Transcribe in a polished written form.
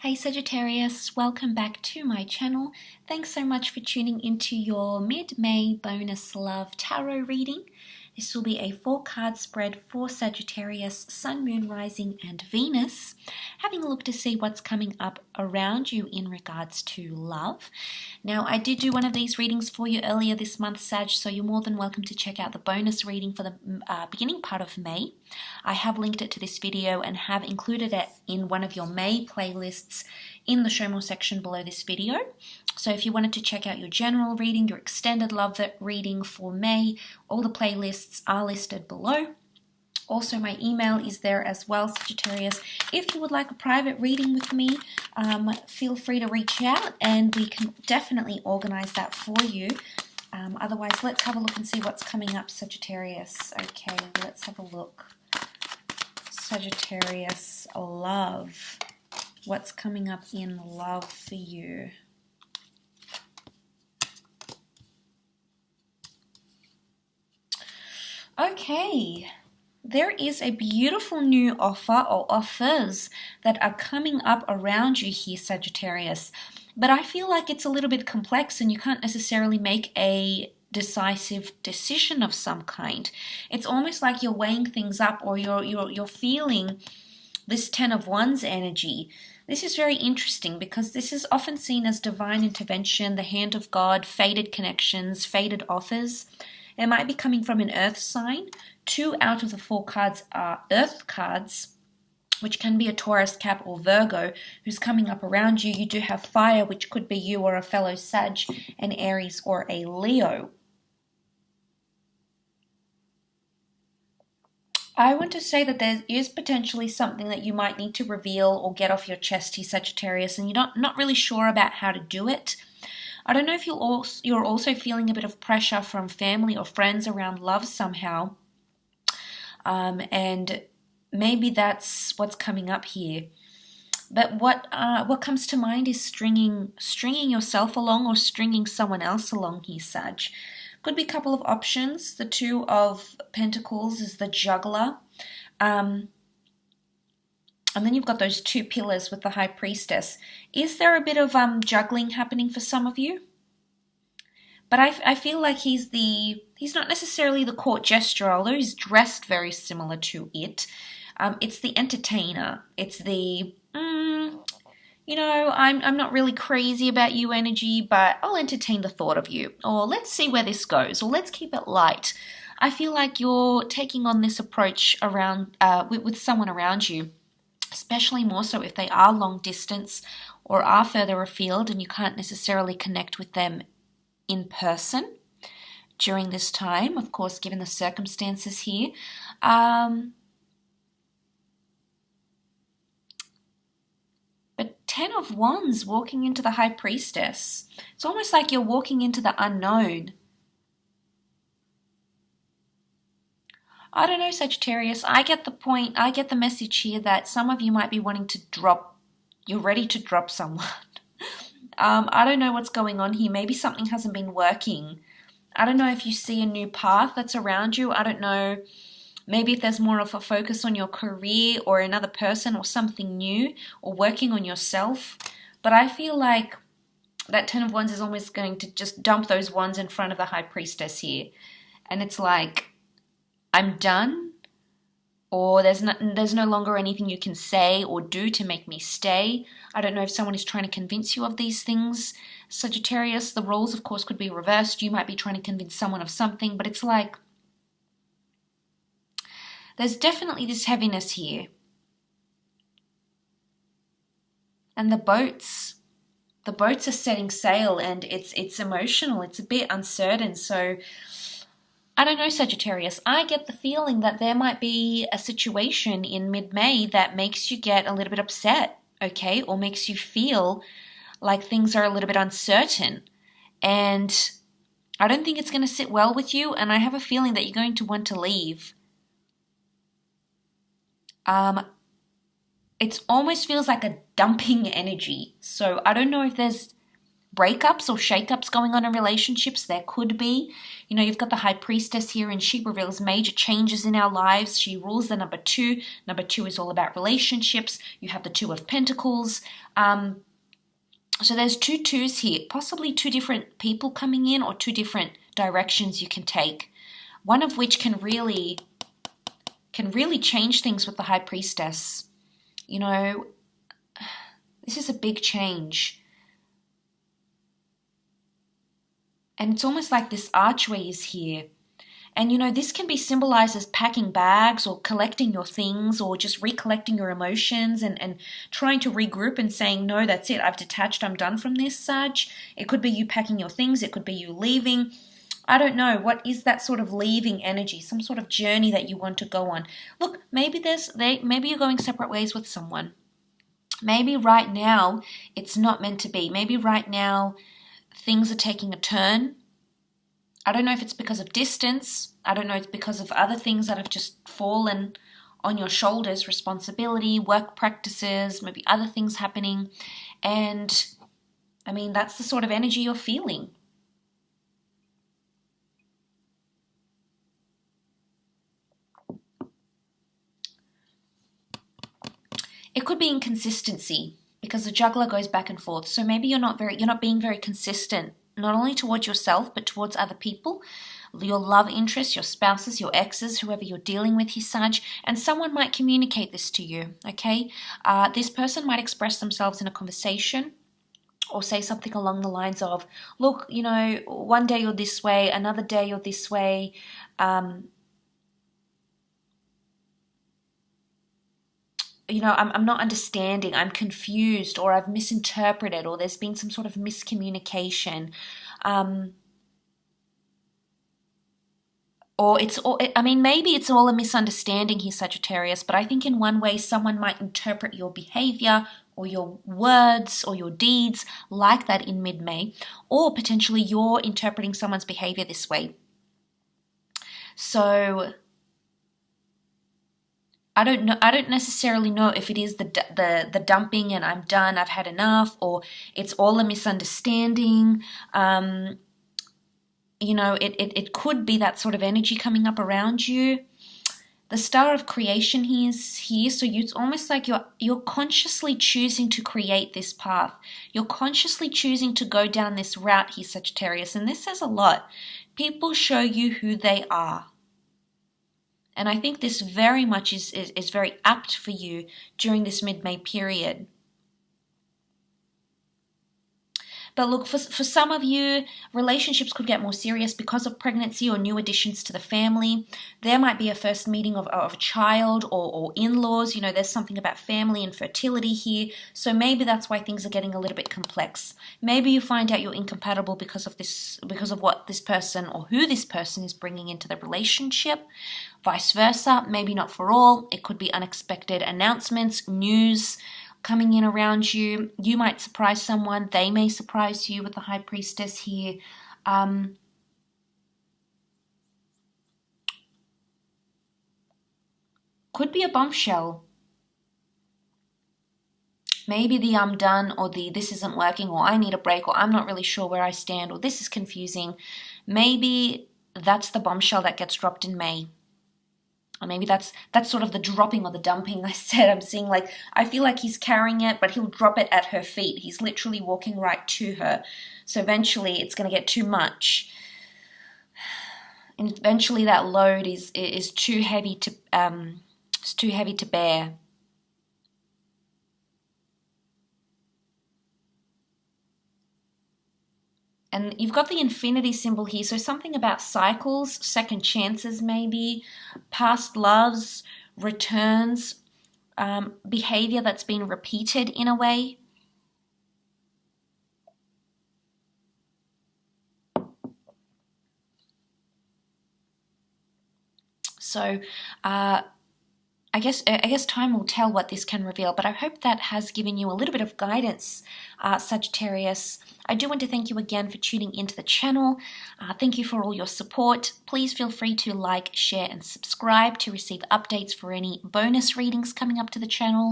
Hey Sagittarius, welcome back to my channel. Thanks so much for tuning into your mid-May bonus love tarot reading. This will be a 4-card spread for Sagittarius, Sun, Moon, Rising and Venus. Having a look to see what's coming up around you in regards to love. Now, I did do one of these readings for you earlier this month, Sag, so you're more than welcome to check out the bonus reading for the beginning part of May. I have linked it to this video and have included it in one of your May playlists in the show more section below this video. So if you wanted to check out your general reading, your extended love reading for May, all the playlists are listed below. Also, my email is there as well, Sagittarius. If you would like a private reading with me, feel free to reach out and we can definitely organize that for you. Otherwise, let's have a look and see what's coming up, Sagittarius. Okay, let's have a look. Sagittarius, love. What's coming up in love for you? Okay, there is a beautiful new offer or offers that are coming up around you here, Sagittarius. But I feel like it's a little bit complex and you can't necessarily make a decisive decision of some kind. It's almost like you're weighing things up, or you're feeling this 10 of Wands energy. This is very interesting because this is often seen as divine intervention, the hand of God, fated connections, fated offers. It might be coming from an earth sign. 2 out of the 4 cards are earth cards, which can be a Taurus, Cap, or Virgo who's coming up around you. You do have fire, which could be you or a fellow Sag, an Aries or a Leo. I want to say that there is potentially something that you might need to reveal or get off your chest here, Sagittarius, and you're not really sure about how to do it. I don't know if you're also feeling a bit of pressure from family or friends around love somehow. And maybe that's what's coming up here. But what comes to mind is stringing yourself along or stringing someone else along here, Sag. Could be a couple of options. The 2 of Pentacles is the juggler. And then you've got those 2 pillars with the High Priestess. Is there a bit of juggling happening for some of you? But I feel like he's not necessarily the court jester, although he's dressed very similar to it. It's the entertainer. It's the, I'm not really crazy about you energy, but I'll entertain the thought of you. Or let's see where this goes. Or let's keep it light. I feel like you're taking on this approach around with someone around you, especially more so if they are long distance or are further afield and you can't necessarily connect with them in person during this time, of course, given the circumstances here. But 10 of Wands walking into the High Priestess. It's almost like you're walking into the unknown. I don't know, Sagittarius. I get the point. I get the message here that some of you might be wanting to drop. You're ready to drop someone. I don't know what's going on here. Maybe something hasn't been working. I don't know if you see a new path that's around you. I don't know. Maybe if there's more of a focus on your career or another person or something new or working on yourself. But I feel like that 10 of Wands is almost going to just dump those wands in front of the High Priestess here. And it's like, I'm done. Or there's no longer anything you can say or do to make me stay. I don't know if someone is trying to convince you of these things, Sagittarius. The roles, of course, could be reversed. You might be trying to convince someone of something, but it's like there's definitely this heaviness here. And the boats are setting sail and it's emotional. It's a bit uncertain. So I don't know, Sagittarius. I get the feeling that there might be a situation in mid-May that makes you get a little bit upset, okay? Or makes you feel like things are a little bit uncertain. And I don't think it's going to sit well with you, and I have a feeling that you're going to want to leave. It almost feels like a dumping energy. So I don't know if there's breakups or shakeups going on in relationships. There could be. You know, you've got the High Priestess here, and she reveals major changes in our lives. She rules the number 2. Number 2 is all about relationships. You have the Two of Pentacles. So there's 2 twos here, possibly 2 different people coming in, or 2 different directions you can take. One of which can really change things with the High Priestess. You know, this is a big change. And it's almost like this archway is here. And, you know, this can be symbolized as packing bags or collecting your things or just recollecting your emotions and trying to regroup and saying, no, that's it. I've detached. I'm done from this, Sag. It could be you packing your things. It could be you leaving. I don't know. What is that sort of leaving energy? Some sort of journey that you want to go on. Look, maybe you're going separate ways with someone. Maybe right now it's not meant to be. Maybe right now things are taking a turn. I don't know if it's because of distance. I don't know if it's because of other things that have just fallen on your shoulders, responsibility, work practices, maybe other things happening. And I mean, that's the sort of energy you're feeling. It could be inconsistency because the juggler goes back and forth. So maybe you're not being very consistent, not only towards yourself, but towards other people, your love interests, your spouses, your exes, whoever you're dealing with here, Sag, and someone might communicate this to you, okay? This person might express themselves in a conversation or say something along the lines of, look, you know, one day you're this way, another day you're this way, you know, I'm not understanding, I'm confused, or I've misinterpreted, or there's been some sort of miscommunication. Maybe it's all a misunderstanding here, Sagittarius, but I think in one way someone might interpret your behavior or your words or your deeds like that in mid-May, or potentially you're interpreting someone's behavior this way. So I don't necessarily know if it is the dumping and I'm done, I've had enough, or it's all a misunderstanding. You know, it could be that sort of energy coming up around you. The Star of Creation is here, so it's almost like you're consciously choosing to create this path. You're consciously choosing to go down this route here, Sagittarius, and this says a lot. People show you who they are. And I think this very much is very apt for you during this mid-May period. But look, for some of you, relationships could get more serious because of pregnancy or new additions to the family. There might be a first meeting of a child or in-laws. You know, there's something about family and fertility here. So maybe that's why things are getting a little bit complex. Maybe you find out you're incompatible because of what this person or who this person is bringing into the relationship. Vice versa, maybe not for all. It could be unexpected announcements, news coming in around you. You might surprise someone. They may surprise you with the High Priestess here. Could be a bombshell. Maybe the I'm done, or the this isn't working, or I need a break, or I'm not really sure where I stand, or this is confusing. Maybe that's the bombshell that gets dropped in May. Or maybe that's sort of the dropping or the dumping I said. I'm seeing, like, I feel like he's carrying it, but he'll drop it at her feet. He's literally walking right to her. So eventually it's going to get too much. And eventually that load is too heavy to bear. And you've got the infinity symbol here, so something about cycles, second chances maybe, past loves, returns, behavior that's been repeated in a way. So I guess time will tell what this can reveal, but I hope that has given you a little bit of guidance, Sagittarius. I do want to thank you again for tuning into the channel. Thank you for all your support. Please feel free to like, share, and subscribe to receive updates for any bonus readings coming up to the channel.